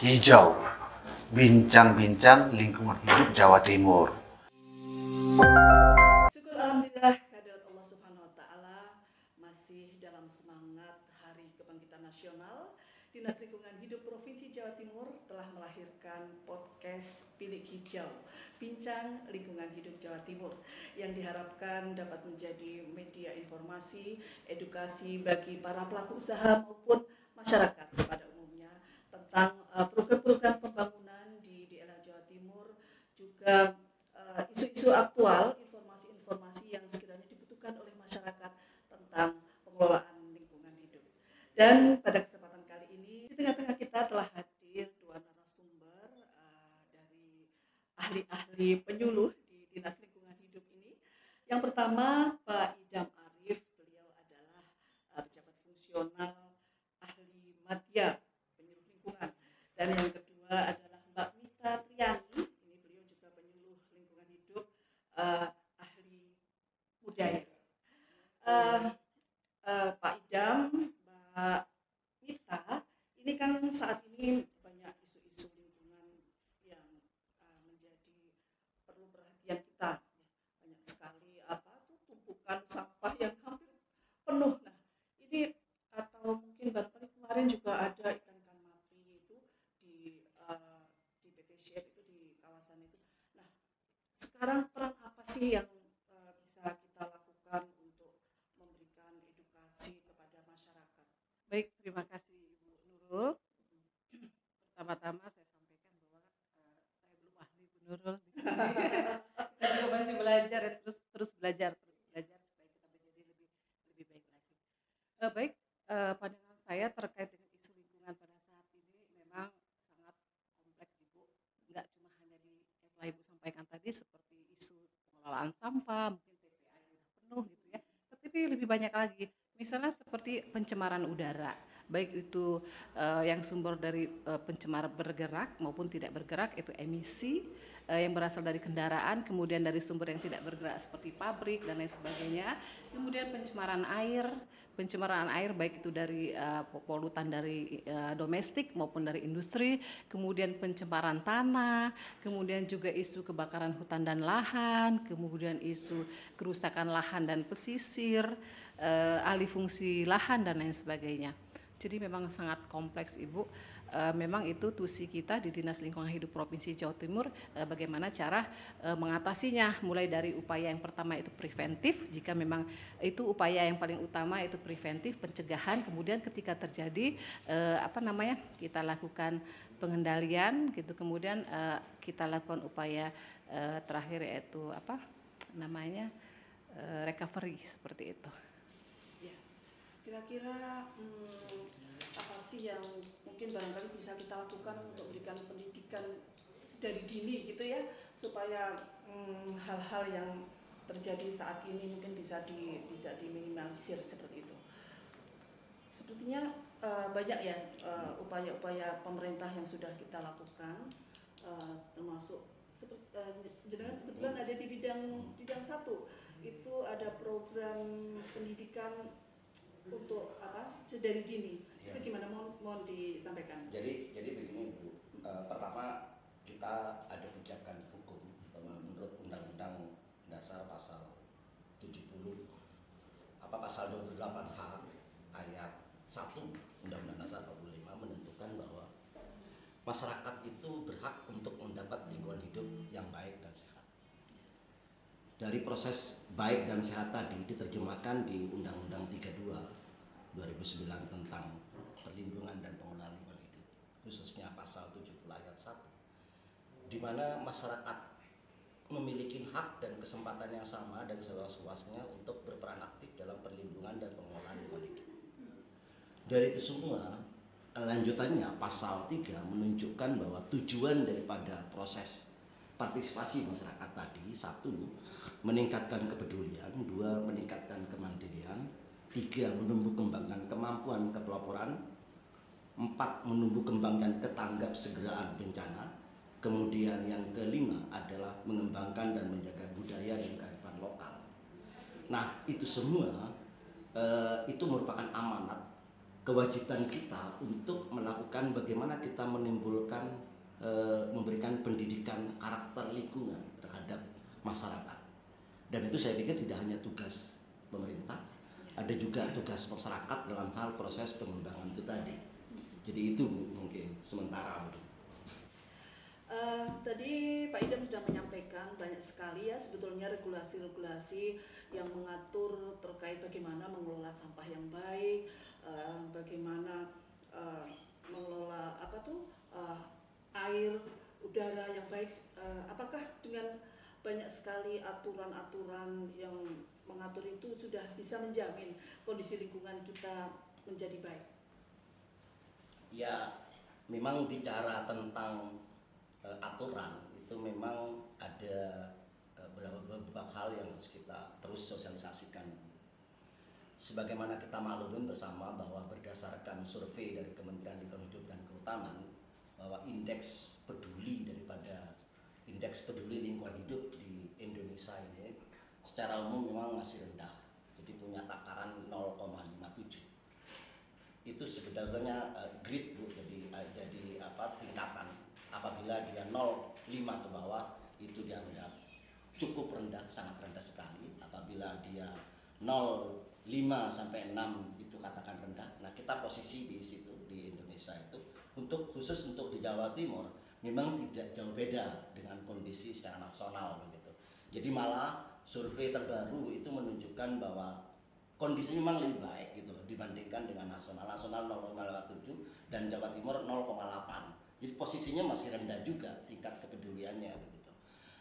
Hijau, bincang-bincang lingkungan hidup Jawa Timur. Syukur alhamdulillah kehadirat Allah Subhanahu wa taala masih dalam semangat Hari Kebangkitan Nasional. Dinas Lingkungan Hidup Provinsi Jawa Timur telah melahirkan podcast Bilik Hijau, Bincang Lingkungan Hidup Jawa Timur, yang diharapkan dapat menjadi media informasi, edukasi bagi para pelaku usaha maupun masyarakat pada umumnya tentang program-program pembangunan di daerah Jawa Timur, juga isu-isu aktual, informasi-informasi yang sekiranya dibutuhkan oleh masyarakat tentang pengelolaan lingkungan hidup. Dan pada kesempatan kali ini, di tengah-tengah kita telah hadir dua narasumber dari ahli-ahli penyuluh di Dinas Lingkungan Hidup ini. Yang pertama, Pak Idam Arif, beliau adalah pejabat fungsional ahli madya penyuluh lingkungan. Dan yang kedua adalah Mbak Mita Triani, ini beliau juga penyuluh lingkungan hidup, ahli budaya. Pak Idam, Mbak Mita, ini kan saat ini banyak isu-isu lingkungan yang menjadi perlu perhatian kita. Banyak sekali tumpukan sampah yang hampir penuh. Nah, ini atau mungkin baru kemarin juga ada ikan mati itu di PT Share itu di kawasan itu. Nah, sekarang peran apa sih yang bisa kita lakukan untuk memberikan edukasi kepada masyarakat? Baik, terima kasih Ibu Nurul. Pertama-tama saya sampaikan bahwa saya belum ahli Bu Nurul di sini. Kita juga masih belajar, terus belajar supaya kita menjadi lebih baik lagi. Baik, pandangan saya terkait dengan isu lingkungan pada saat ini memang sangat kompleks, Ibu. Enggak cuma hanya di yang telah Ibu sampaikan tadi seperti isu pengelolaan sampah, mungkin TPA yang penuh gitu ya. Tetapi lebih banyak lagi. Misalnya seperti pencemaran udara, baik itu yang sumber dari pencemar bergerak maupun tidak bergerak, itu emisi yang berasal dari kendaraan, kemudian dari sumber yang tidak bergerak seperti pabrik dan lain sebagainya. Kemudian pencemaran air baik itu dari polutan dari domestik maupun dari industri, kemudian pencemaran tanah, kemudian juga isu kebakaran hutan dan lahan, kemudian isu kerusakan lahan dan pesisir, alih fungsi lahan dan lain sebagainya. Jadi memang sangat kompleks, Ibu. Memang itu tusi kita di Dinas Lingkungan Hidup Provinsi Jawa Timur, bagaimana cara mengatasinya, mulai dari upaya yang pertama itu preventif, jika memang itu upaya yang paling utama itu preventif, pencegahan, kemudian ketika terjadi kita lakukan pengendalian gitu, kemudian kita lakukan upaya terakhir yaitu recovery seperti itu. Kira-kira apa sih yang mungkin barangkali bisa kita lakukan untuk memberikan pendidikan dari dini gitu ya, supaya hal-hal yang terjadi saat ini mungkin bisa diminimalisir seperti itu. Sepertinya banyak ya upaya-upaya pemerintah yang sudah kita lakukan, termasuk kebetulan ada di bidang satu, itu ada program pendidikan untuk dari dini. Ya. Itu gimana, mohon disampaikan. Jadi begini Bu, pertama kita ada pijakan hukum menurut Undang-Undang Dasar pasal 70 pasal 28H ayat 1 Undang-Undang Dasar 45 menentukan bahwa masyarakat itu berhak untuk mendapat lingkungan hidup yang baik dan sehat. Dari proses baik dan sehat tadi diterjemahkan di Undang-Undang 32 2009 tentang perlindungan dan pengelolaan lingkungan hidup, khususnya pasal 70 ayat 1, di mana masyarakat memiliki hak dan kesempatan yang sama dan seluas-luasnya untuk berperan aktif dalam perlindungan dan pengelolaan lingkungan hidup. Dari itu semua, lanjutannya pasal 3 menunjukkan bahwa tujuan daripada proses partisipasi masyarakat tadi, 1, meningkatkan kepedulian, 2, meningkatkan kemandirian, 3, menumbuh kembangkan kemampuan kepelaporan, 4, menumbuh kembangkan ketanggap segeraan bencana, kemudian yang kelima adalah mengembangkan dan menjaga budaya dan kearifan lokal. Nah, itu semua itu merupakan amanat kewajiban kita untuk melakukan bagaimana kita memberikan pendidikan karakter lingkungan terhadap masyarakat. Dan itu saya pikir tidak hanya tugas pemerintah, ada juga tugas masyarakat dalam hal proses pengembangan itu tadi. Jadi itu Bu, mungkin sementara. Tadi Pak Idam sudah menyampaikan banyak sekali ya sebetulnya regulasi-regulasi yang mengatur terkait bagaimana mengelola sampah yang baik, bagaimana mengelola air, udara yang baik. Apakah dengan banyak sekali aturan-aturan yang mengatur itu sudah bisa menjamin kondisi lingkungan kita menjadi baik? Ya, memang bicara tentang aturan itu memang ada beberapa hal yang harus kita terus sosialisasikan. Sebagaimana kita maklumin bersama bahwa berdasarkan survei dari Kementerian Lingkungan Hidup dan Kehutanan bahwa indeks peduli lingkungan hidup di Indonesia ini secara umum memang masih rendah. Jadi punya takaran 0,57. Itu sebenarnya grade Bu, jadi tingkatan. Apabila dia 0,5 ke bawah itu dianggap cukup rendah, sangat rendah sekali. Apabila dia 0,5 sampai 6 itu katakan rendah. Nah, kita posisi di situ di Indonesia itu khusus untuk di Jawa Timur memang tidak jauh beda dengan kondisi secara nasional begitu. Jadi malah survei terbaru itu menunjukkan bahwa kondisinya memang lebih baik gitu dibandingkan dengan nasional 0,7 dan Jawa Timur 0,8. Jadi posisinya masih rendah juga tingkat kepeduliannya begitu.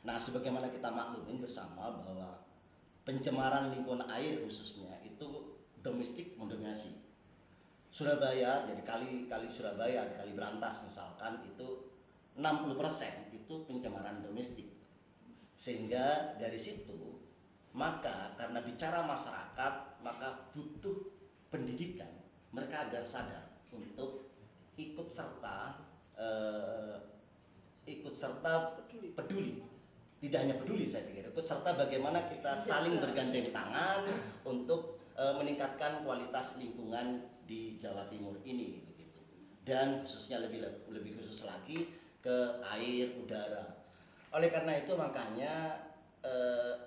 Nah, sebagaimana kita maklumin bersama bahwa pencemaran lingkungan air khususnya itu domestik mendominasi. Surabaya, jadi kali Surabaya, kali Brantas misalkan itu 60% itu pencemaran domestik. Sehingga dari situ maka karena bicara masyarakat maka butuh pendidikan mereka agar sadar untuk ikut serta peduli. Tidak hanya peduli, saya pikir ikut serta bagaimana kita saling bergandeng tangan untuk meningkatkan kualitas lingkungan di Jawa Timur ini begitu. Dan khususnya lebih khusus lagi ke air, udara. Oleh karena itu makanya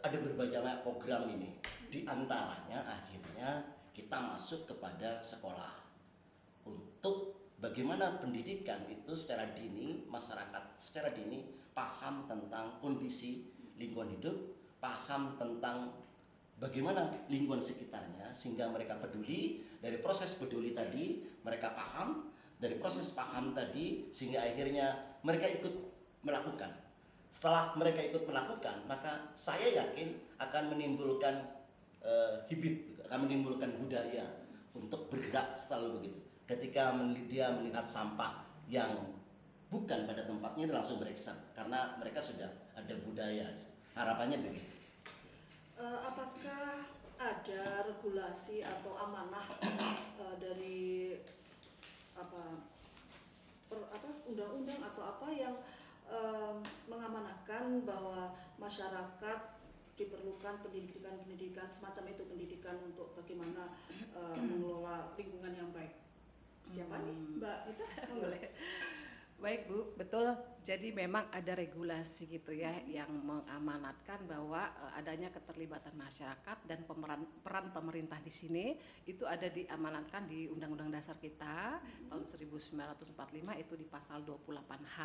ada berbagai program ini. Di antaranya akhirnya kita masuk kepada sekolah untuk bagaimana pendidikan itu secara dini, masyarakat secara dini paham tentang kondisi lingkungan hidup, paham tentang bagaimana lingkungan sekitarnya sehingga mereka peduli. Dari proses peduli tadi mereka paham, dari proses paham tadi sehingga akhirnya mereka ikut melakukan. Setelah mereka ikut melakukan, maka saya yakin akan menimbulkan akan menimbulkan budaya untuk bergerak selalu begitu. Ketika dia melihat sampah yang bukan pada tempatnya, langsung bereaksi karena mereka sudah ada budaya. Harapannya begitu. Apakah ada regulasi atau amanah dari undang-undang atau apa yang mengamanahkan bahwa masyarakat diperlukan pendidikan semacam itu, pendidikan untuk bagaimana mengelola lingkungan yang baik? Siapa nih Mbak Ita? Boleh. Baik Bu, betul. Jadi memang ada regulasi gitu ya yang mengamanatkan bahwa adanya keterlibatan masyarakat dan peran pemerintah di sini itu ada diamanatkan di Undang-Undang Dasar kita tahun 1945 itu di pasal 28H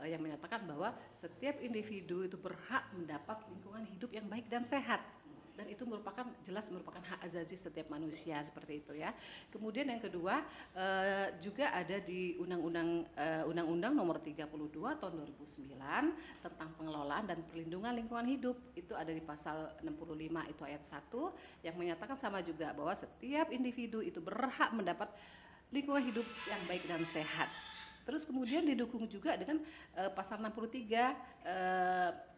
yang menyatakan bahwa setiap individu itu berhak mendapat lingkungan hidup yang baik dan sehat. Dan itu jelas merupakan hak azazi setiap manusia seperti itu ya. Kemudian yang kedua juga ada di Undang-Undang Nomor 32 tahun 2009 tentang pengelolaan dan perlindungan lingkungan hidup. Itu ada di pasal 65 itu ayat 1 yang menyatakan sama juga bahwa setiap individu itu berhak mendapat lingkungan hidup yang baik dan sehat. Terus kemudian didukung juga dengan pasal 63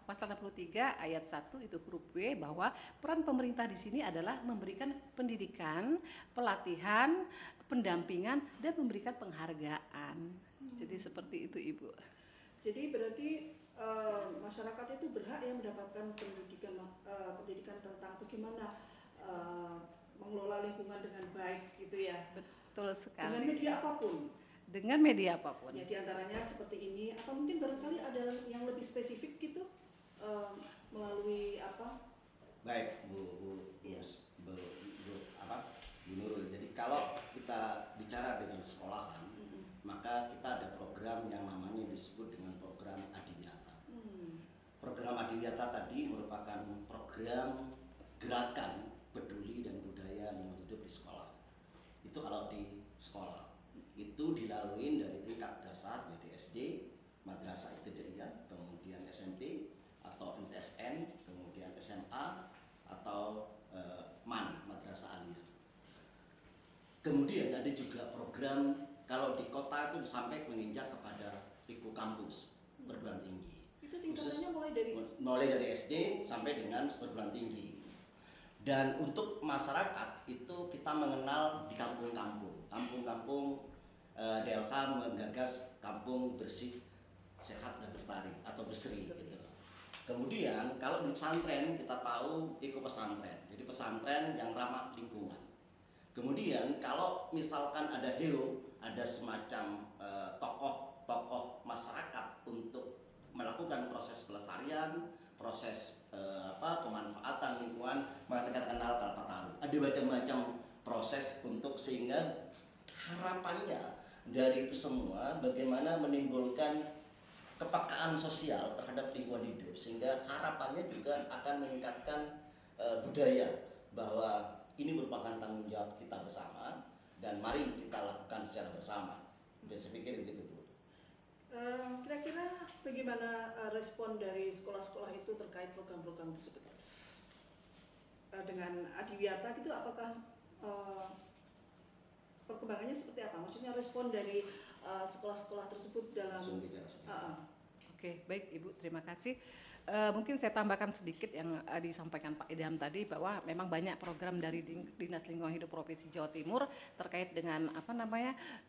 pasal 63 ayat 1 itu huruf B bahwa peran pemerintah di sini adalah memberikan pendidikan, pelatihan, pendampingan dan memberikan penghargaan. Jadi seperti itu Ibu. Jadi berarti masyarakat itu berhak yang mendapatkan pendidikan tentang bagaimana mengelola lingkungan dengan baik gitu ya. Betul Dengan sekali. media apapun. Dengan media apapun. Ya diantaranya seperti ini atau mungkin barangkali ada yang lebih spesifik gitu melalui apa? Baik, Iya. Bu Nurul. Jadi kalau kita bicara dengan sekolahan, maka kita ada program yang namanya disebut dengan program Adiwiyata. Program Adiwiyata tadi merupakan program gerakan peduli dan budaya lingkungan hidup di sekolah. Itu kalau di sekolah. Itu dilalui dari tingkat dasar, jadi SD, madrasah ibtidaiyah, kemudian SMP atau MTSN, kemudian SMA atau MAN, madrasah aliyah. Kemudian ada juga program kalau di kota itu sampai menginjak kepada Piku kampus perguruan tinggi. Itu tingkatannya mulai dari SD sampai dengan perguruan tinggi. Dan untuk masyarakat itu kita mengenal di kampung-kampung. Kampung-kampung DLK menggagas kampung bersih, sehat dan lestari atau berseri gitu. Kemudian kalau di pesantren kita tahu Eko pesantren. Jadi pesantren yang ramah lingkungan. Kemudian kalau misalkan ada hero, ada semacam tokoh-tokoh masyarakat untuk melakukan proses pelestarian, proses pemanfaatan lingkungan, maka kita kenal Kalpataru. Ada macam-macam proses untuk sehingga harapannya dari itu semua bagaimana menimbulkan kepekaan sosial terhadap lingkungan hidup, sehingga harapannya juga akan meningkatkan budaya bahwa ini merupakan tanggung jawab kita bersama dan mari kita lakukan secara bersama. Dan saya pikir begitu, Bu. Kira-kira bagaimana respon dari sekolah-sekolah itu terkait program-program tersebut? Dengan Adiwiyata gitu, apakah perkembangannya seperti apa? Maksudnya respon dari sekolah-sekolah tersebut dalam Oke, baik Ibu, terima kasih. Mungkin saya tambahkan sedikit yang disampaikan Pak Idham tadi, bahwa memang banyak program dari Dinas Lingkungan Hidup Provinsi Jawa Timur terkait dengan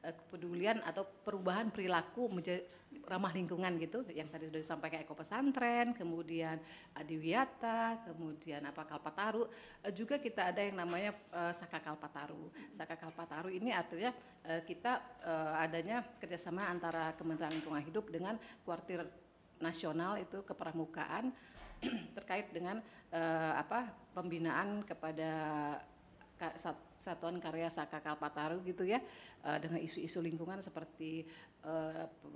kepedulian atau perubahan perilaku menjadi ramah lingkungan gitu, yang tadi sudah disampaikan Eko Pesantren, kemudian Adiwiyata, kemudian Kalpataru. Juga kita ada yang namanya Saka Kalpataru. Saka Kalpataru ini artinya kita adanya kerjasama antara Kementerian Lingkungan Hidup dengan Kuartir Nasional itu kepramukaan terkait dengan pembinaan kepada Satuan Karya Saka Kalpataru gitu ya, dengan isu-isu lingkungan seperti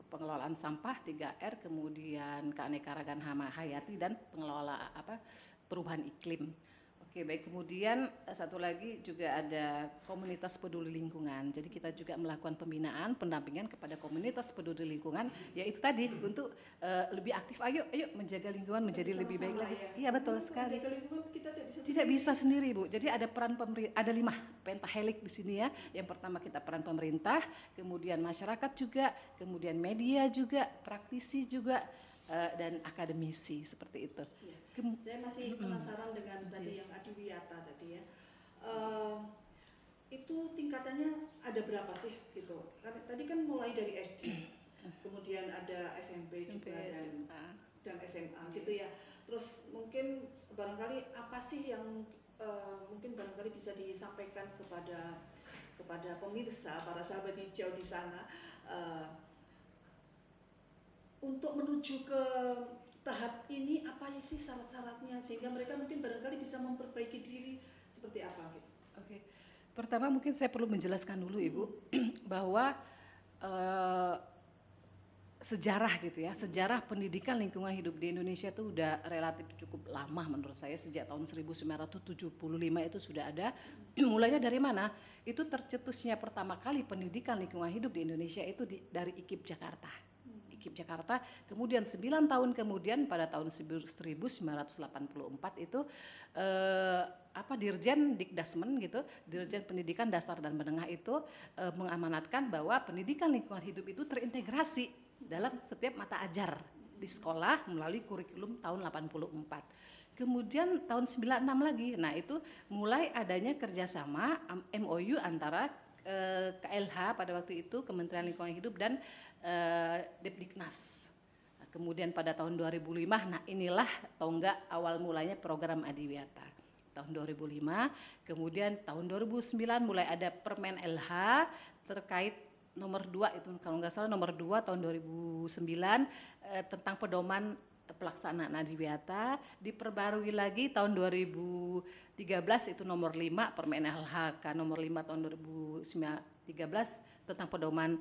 pengelolaan sampah 3R, kemudian keanekaragaman hayati dan pengelola perubahan iklim. Oke, baik. Kemudian satu lagi juga ada komunitas peduli lingkungan. Jadi kita juga melakukan pembinaan, pendampingan kepada komunitas peduli lingkungan, yaitu tadi untuk lebih aktif. Ayo menjaga lingkungan menjadi lebih baik lagi. Ya. Iya, betul sekali. Menjaga lingkungan kita tidak bisa sendiri, Bu. Jadi ada peran pemerintah, ada 5 pentahelik di sini ya. Yang pertama kita peran pemerintah, kemudian masyarakat juga, kemudian media juga, praktisi juga, dan akademisi seperti itu. Ya. Saya masih penasaran dengan tadi yang Adiwiyata tadi ya. Itu tingkatannya ada berapa sih gitu? Tadi kan mulai dari SD, kemudian ada SMP juga dan SMA gitu ya. Terus mungkin barangkali apa sih yang mungkin barangkali bisa disampaikan kepada pemirsa, para sahabat hijau di sana, untuk menuju ke tahap ini apa sih syarat-syaratnya sehingga mereka mungkin barangkali bisa memperbaiki diri seperti apa gitu. Oke. Pertama mungkin saya perlu menjelaskan dulu Ibu bahwa sejarah gitu ya, sejarah pendidikan lingkungan hidup di Indonesia itu udah relatif cukup lama menurut saya. Sejak tahun 1975 itu sudah ada. Mulainya dari mana? Itu tercetusnya pertama kali pendidikan lingkungan hidup di Indonesia itu dari IKIP Jakarta. IKIP Jakarta, kemudian 9 tahun kemudian pada tahun 1984 itu Dirjen Dikdasmen gitu, Dirjen Pendidikan Dasar dan Menengah itu mengamanatkan bahwa pendidikan lingkungan hidup itu terintegrasi dalam setiap mata ajar di sekolah melalui kurikulum tahun 84. Kemudian tahun 96 lagi, nah itu mulai adanya kerjasama MOU antara KLH pada waktu itu, Kementerian Lingkungan Hidup dan Depdiknas. Nah, kemudian pada tahun 2005, nah inilah tonggak awal mulanya program Adiwiyata. tahun 2005. Kemudian tahun 2009 mulai ada Permen LH terkait nomor 2 itu kalau nggak salah nomor 2 tahun 2009 tentang pedoman pelaksanaan adiwiyata. Diperbarui lagi tahun 2013 itu nomor 5 Permen LHK nomor 5 tahun 2013 tentang pedoman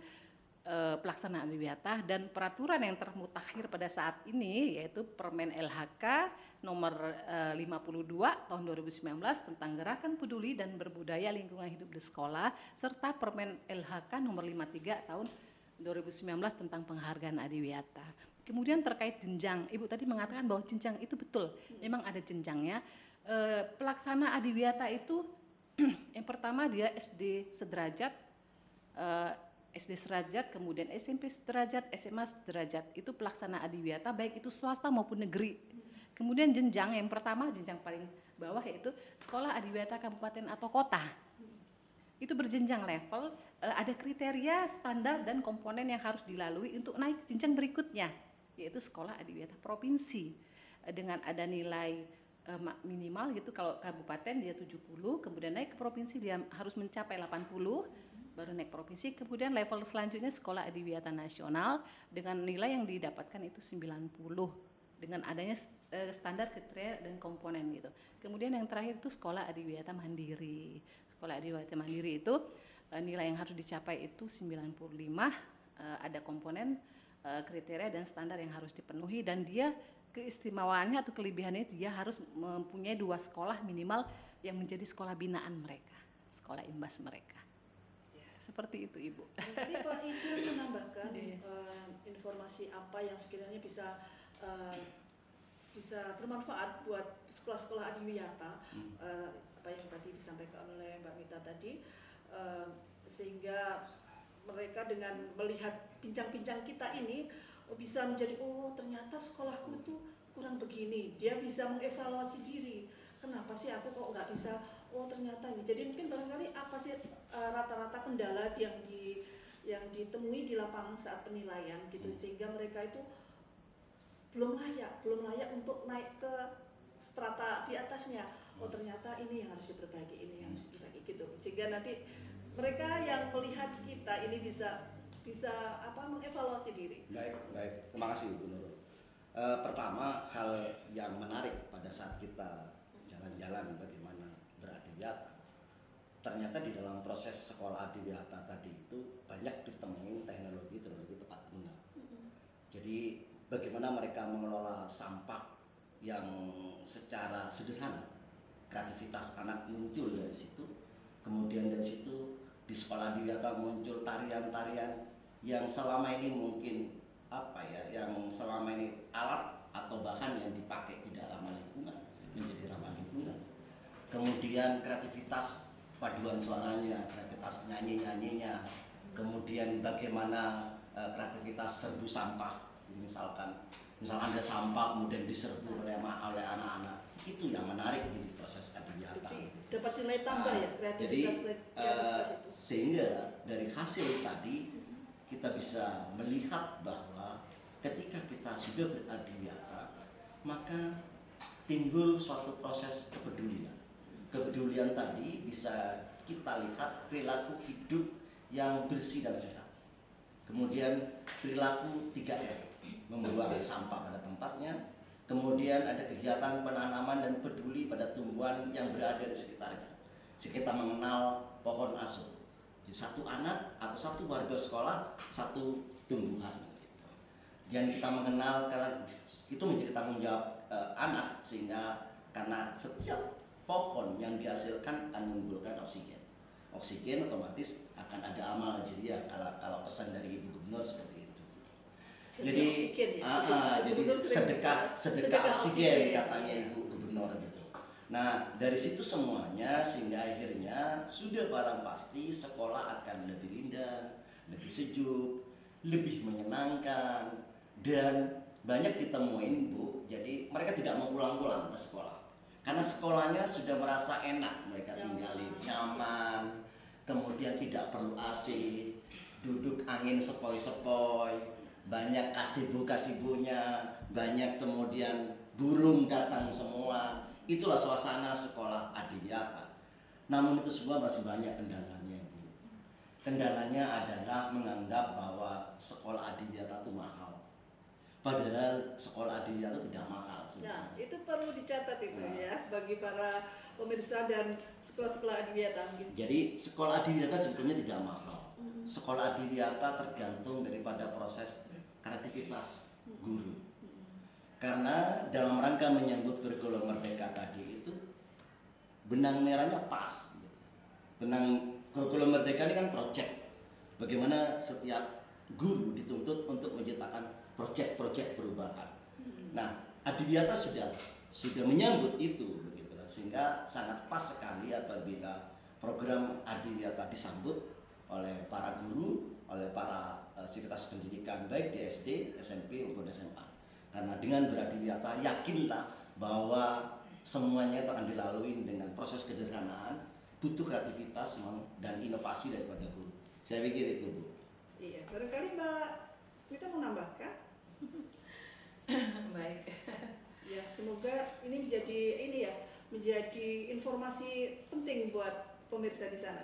pelaksanaan adiwiyata, dan peraturan yang termutakhir pada saat ini yaitu Permen LHK nomor 52 tahun 2019 tentang gerakan peduli dan berbudaya lingkungan hidup di sekolah, serta Permen LHK nomor 53 tahun 2019 tentang penghargaan adiwiyata. Kemudian terkait jenjang, Ibu tadi mengatakan bahwa jenjang itu betul, memang ada jenjangnya. Pelaksana adiwiyata itu yang pertama dia SD sederajat, SD sederajat, kemudian SMP sederajat, SMA sederajat, itu pelaksana adiwiyata baik itu swasta maupun negeri. Kemudian jenjang yang pertama, jenjang paling bawah yaitu sekolah adiwiyata kabupaten atau kota. Itu berjenjang level, ada kriteria, standar dan komponen yang harus dilalui untuk naik jenjang berikutnya, yaitu sekolah adiwiyata provinsi. Dengan ada nilai minimal gitu, kalau kabupaten dia 70, kemudian naik ke provinsi dia harus mencapai 80, baru naik provinsi. Kemudian level selanjutnya sekolah adiwiyata nasional dengan nilai yang didapatkan itu 90 dengan adanya standar kriteria dan komponen gitu. Kemudian yang terakhir itu sekolah adiwiyata mandiri. Sekolah adiwiyata mandiri itu nilai yang harus dicapai itu 95, ada komponen kriteria dan standar yang harus dipenuhi, dan dia keistimewaannya atau kelebihannya dia harus mempunyai 2 sekolah minimal yang menjadi sekolah binaan mereka, sekolah imbas mereka. Seperti itu, Ibu. Tadi Pak Ida menambahkan informasi apa yang sekiranya bisa bermanfaat buat sekolah-sekolah adiwiyata, apa yang tadi disampaikan oleh Mbak Mita tadi, sehingga mereka dengan melihat bincang-bincang kita ini bisa menjadi, oh ternyata sekolahku itu kurang begini, dia bisa mengevaluasi diri, kenapa sih aku kok nggak bisa, oh ternyata ini. Jadi mungkin barangkali apa sih rata-rata kendala yang ditemui di lapangan saat penilaian gitu, sehingga mereka itu belum layak untuk naik ke strata di atasnya. Oh ternyata ini yang harus diperbaiki, ini yang harus diperbaiki gitu, sehingga nanti mereka yang melihat kita ini bisa mengevaluasi diri. Baik, terima kasih Bu Nurul. Pertama, hal yang menarik pada saat kita jalan-jalan bagaimana beradiwiyata, ternyata di dalam proses sekolah adiwiyata tadi itu banyak ditemui teknologi tepat guna. Jadi bagaimana mereka mengelola sampah yang secara sederhana, kreativitas anak muncul dari situ, kemudian dari situ di sekolah adiwiyata muncul tarian-tarian yang selama ini mungkin yang selama ini alat atau bahan yang dipakai tidak ramah lingkungan menjadi ramah lingkungan. Kemudian kreativitas paduan suaranya, kreativitas nyanyi-nyanyinya, kemudian bagaimana kreativitas serbu sampah, misal ada sampah kemudian diserbu oleh anak-anak, itu yang menarik di proses adiwiyata. Dapat nilai tambah ya kreativitas itu. Sehingga dari hasil tadi kita bisa melihat bahwa ketika kita sudah beradiwiyata, maka timbul suatu proses kepedulian. Kepedulian tadi bisa kita lihat perilaku hidup yang bersih dan sehat. Kemudian perilaku 3R, membuang sampah pada tempatnya. Kemudian ada kegiatan penanaman dan peduli pada tumbuhan yang berada di sekitarnya. Kita mengenal pohon asuh. Jadi satu anak atau satu warga sekolah, satu tumbuhan. Dan kita mengenal, karena itu menjadi tanggung jawab anak, sehingga karena setiap pohon yang dihasilkan akan menimbulkan oksigen. Oksigen otomatis akan ada amal jariah kalau pesan dari Ibu Gubernur seperti itu. Jadi sedekah oksigen katanya Ibu Gubernur gitu. Nah dari situ semuanya sehingga akhirnya sudah barang pasti sekolah akan lebih indah, lebih sejuk, lebih menyenangkan, dan banyak ditemuin Bu. Jadi mereka tidak mau pulang-pulang ke sekolah karena sekolahnya sudah merasa enak, mereka tinggalin nyaman, kemudian tidak perlu AC, duduk angin sepoi-sepoi, banyak kasibu-kasibunya, banyak kemudian burung datang semua. itulah suasana sekolah adiwiyata. Namun itu semua masih banyak kendalanya, Bu. Kendalanya adalah menganggap bahwa sekolah adiwiyata itu mahal. Padahal sekolah adiwiyata tidak mahal Nah, sebenarnya. itu perlu dicatat itu Nah. ya bagi para pemirsa dan sekolah-sekolah adiwiyata gitu. Jadi sekolah adiwiyata sebetulnya tidak mahal. Sekolah adiwiyata tergantung daripada proses kreativitas guru. Karena dalam rangka menyambut kurikulum merdeka tadi itu benang merahnya pas. Benang kurikulum merdeka ini kan proyek. Bagaimana setiap guru dituntut untuk menciptakan proyek-proyek perubahan. Nah, adiwiyata sudah menyambut itu begitu, sehingga sangat pas sekali apabila program adiwiyata disambut oleh para guru, oleh para sivitas pendidikan baik di SD, SMP maupun SMA. Karena dengan beradiwiyata yakinlah bahwa semuanya itu akan dilalui dengan proses kesederhanaan, butuh kreativitas dan inovasi daripada guru. Saya pikir itu, Bu. Iya, barangkali Mbak Mita mau nambahkan? Baik. Ya, semoga ini menjadi informasi penting buat pemirsa di sana.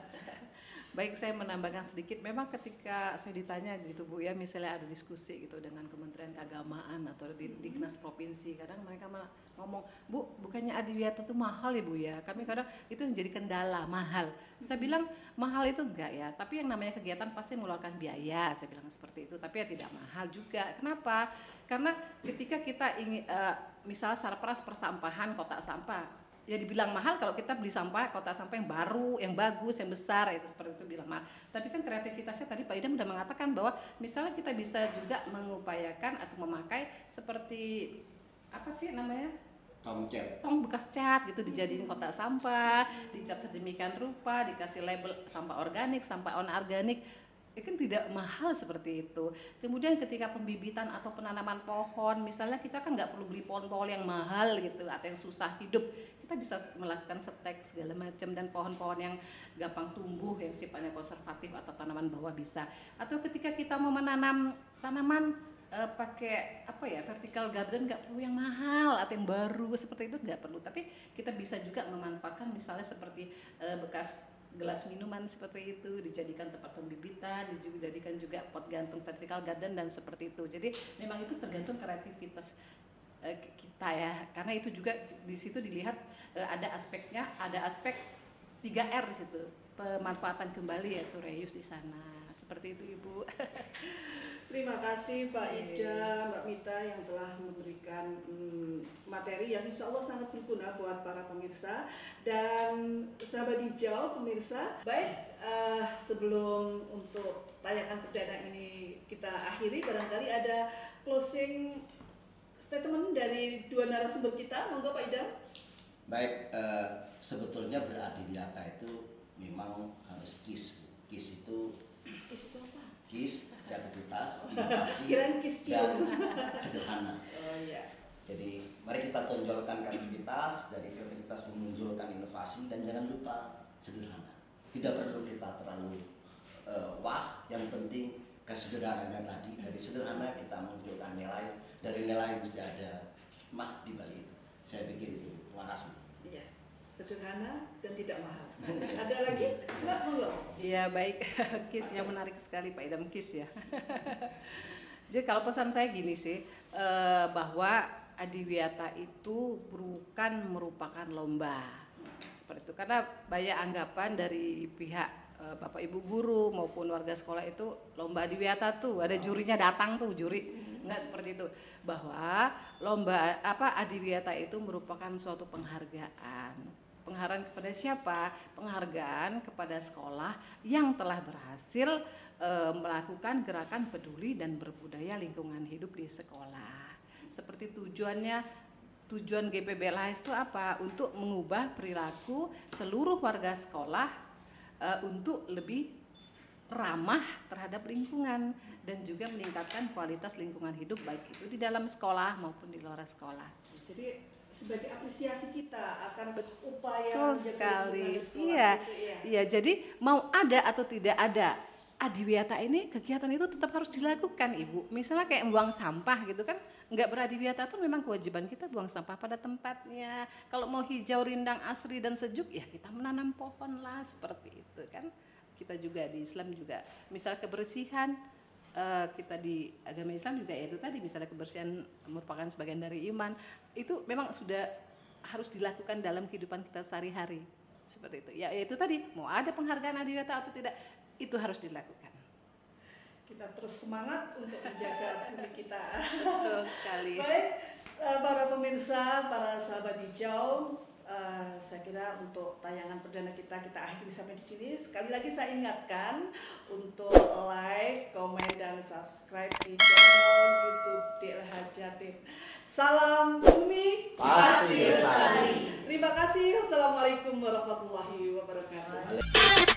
Baik, saya menambahkan sedikit. Memang ketika saya ditanya gitu Bu ya, misalnya ada diskusi gitu dengan Kementerian Keagamaan atau di Dinas Provinsi, kadang mereka malah ngomong, Bu, bukannya adiwiyata itu mahal ya Bu ya? Kami kadang itu yang jadi kendala, mahal. Saya bilang mahal itu enggak ya, tapi yang namanya kegiatan pasti mengeluarkan biaya. Saya bilang seperti itu, tapi ya tidak mahal juga. Kenapa? Karena ketika kita ingin, misalnya sarpras persampahan, kotak sampah, ya dibilang mahal kalau kita beli sampah, kotak sampah yang baru, yang bagus, yang besar, itu seperti itu bilang mahal. Tapi kan kreativitasnya tadi Pak Idam sudah mengatakan bahwa misalnya kita bisa juga mengupayakan atau memakai seperti apa sih namanya? Tong bekas cat gitu, dijadiin kotak sampah, dicat sedemikian rupa, dikasih label sampah organik, sampah anorganik. Itu kan tidak mahal seperti itu. Kemudian ketika pembibitan atau penanaman pohon, misalnya kita kan nggak perlu beli pohon-pohon yang mahal gitu atau yang susah hidup. Kita bisa melakukan setek segala macam dan pohon-pohon yang gampang tumbuh, yang sifatnya konservatif atau tanaman bawah bisa. Atau ketika kita mau menanam tanaman pakai apa ya, vertical garden, nggak perlu yang mahal atau yang baru seperti itu, nggak perlu. Tapi kita bisa juga memanfaatkan misalnya seperti bekas gelas minuman seperti itu dijadikan tempat pembibitan, dijadikan juga pot gantung vertical garden dan seperti itu. Jadi memang itu tergantung kreativitas kita ya, karena itu juga di situ dilihat ada aspeknya, ada aspek 3R di situ, pemanfaatan kembali yaitu reuse di sana. Seperti itu Ibu. Terima kasih Pak Ida, Mbak Mita yang telah memberikan materi yang insya Allah sangat berguna buat para pemirsa dan sahabat hijau pemirsa. Baik, sebelum untuk tayangan perdana ini kita akhiri, barangkali ada closing statement dari dua narasumber kita. Monggo Pak Idam. Baik, sebetulnya beradiwiyata itu memang harus KIS. KIS itu apa? KIS, kreativitas, inovasi, Kirain KIS dan cium. sederhana. Oh iya. Jadi mari kita tonjolkan kreativitas, dari kreativitas memunculkan inovasi, dan jangan lupa sederhana. Tidak perlu kita terlalu wah, yang penting kesederhanaan tadi. Dari sederhana kita munculkan nilai, dari nilai mesti ada hikmah di balik itu. Saya pikir itu. Terima kasih. Iya, sederhana dan tidak mahal. Ada lagi? Mbak, monggo. Iya baik, KIS yang menarik sekali Pak Idam, KIS ya. Jadi kalau pesan saya gini sih, bahwa adiwiyata itu bukan merupakan lomba seperti itu, karena banyak anggapan dari pihak Bapak Ibu guru maupun warga sekolah itu lomba adiwiyata tuh ada jurinya datang tuh juri, enggak seperti itu. Bahwa lomba adiwiyata itu merupakan suatu penghargaan. Penghargaan kepada siapa? Penghargaan kepada sekolah yang telah berhasil melakukan gerakan peduli dan berbudaya lingkungan hidup di sekolah. Seperti tujuan GPBLHS itu apa? Untuk mengubah perilaku seluruh warga sekolah untuk lebih ramah terhadap lingkungan dan juga meningkatkan kualitas lingkungan hidup baik itu di dalam sekolah maupun di luar sekolah. Jadi sebagai apresiasi kita akan upaya Betul sekali. sekolah Iya. gitu ya. Iya, jadi mau ada atau tidak ada adiwiyata ini, kegiatan itu tetap harus dilakukan Ibu. Misalnya kayak buang sampah gitu kan, nggak beradiwiyata pun memang kewajiban kita buang sampah pada tempatnya. Kalau mau hijau, rindang, asri dan sejuk ya kita menanam pohon lah, seperti itu kan. Kita juga di Islam juga, misal kebersihan, kita di agama Islam juga itu tadi, misalnya kebersihan merupakan sebagian dari iman, itu memang sudah harus dilakukan dalam kehidupan kita sehari-hari, seperti itu. Ya itu tadi, mau ada penghargaan adiwiyata atau tidak, itu harus dilakukan. Kita terus semangat untuk menjaga bumi kita. Betul sekali. Baik, para pemirsa, para sahabat hijau, saya kira untuk tayangan perdana kita akhiri sampai di sini. Sekali lagi saya ingatkan untuk like, komen, dan subscribe di channel YouTube DLH Jatim. Salam bumi Pasti lestari. Terima kasih. Wassalamualaikum warahmatullahi wabarakatuh.